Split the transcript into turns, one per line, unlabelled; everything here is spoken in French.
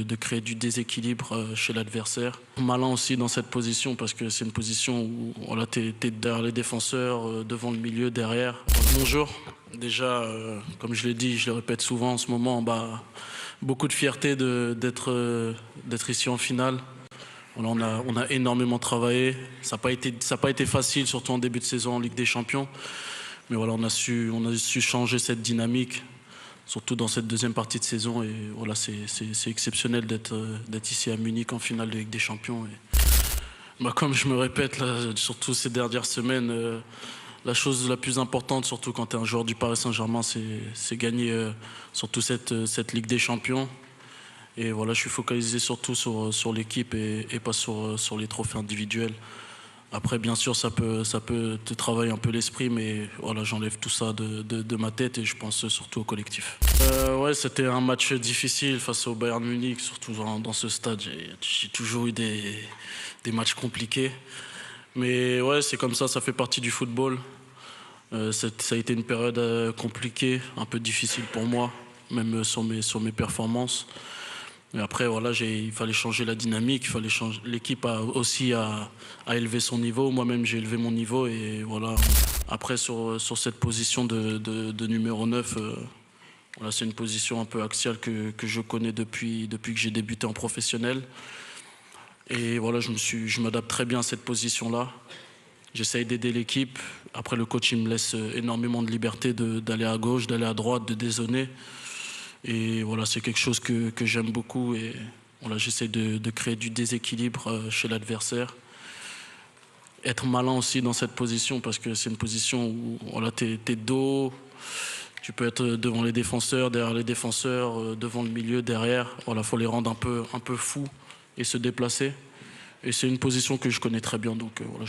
de créer du déséquilibre chez l'adversaire. Malin aussi dans cette position parce que c'est une position où voilà, tu es derrière les défenseurs, devant le milieu, derrière. Bonjour. Déjà, comme je l'ai dit, je le répète souvent en ce moment, beaucoup de fierté d'être ici en finale. Voilà, on a énormément travaillé. Ça n'a pas été facile, surtout en début de saison en Ligue des Champions. Mais voilà, on a su changer cette dynamique, surtout dans cette deuxième partie de saison. Et voilà, c'est exceptionnel d'être ici à Munich en finale de Ligue des Champions. Et, comme je me répète, là, surtout ces dernières semaines, la chose la plus importante, surtout quand tu es un joueur du Paris Saint-Germain, c'est gagner surtout cette Ligue des Champions. Et voilà, je suis focalisé surtout sur l'équipe et pas sur les trophées individuels. Après, bien sûr, ça peut te travailler un peu l'esprit, mais voilà, j'enlève tout ça de ma tête et je pense surtout au collectif. Ouais, c'était un match difficile face au Bayern Munich, surtout dans ce stade. J'ai toujours eu des matchs compliqués. Mais ouais, c'est comme ça fait partie du football. Ça a été une période compliquée, un peu difficile pour moi, même sur mes performances. Et après, voilà, il fallait changer la dynamique, il fallait changer. L'équipe a aussi élevé son niveau. Moi-même, j'ai élevé mon niveau. Et voilà. Après, sur cette position de numéro 9, voilà, c'est une position un peu axiale que je connais depuis que j'ai débuté en professionnel. Et voilà, je m'adapte très bien à cette position-là. J'essaye d'aider l'équipe. Après, le coach, il me laisse énormément de liberté d'aller à gauche, d'aller à droite, de dézonner. Et voilà, c'est quelque chose que j'aime beaucoup. Et voilà, j'essaie de créer du déséquilibre chez l'adversaire. Être malin aussi dans cette position parce que c'est une position où voilà, t'es dos. Tu peux être devant les défenseurs, derrière les défenseurs, devant le milieu, derrière. Voilà, faut les rendre un peu fous et se déplacer. Et c'est une position que je connais très bien. Donc voilà.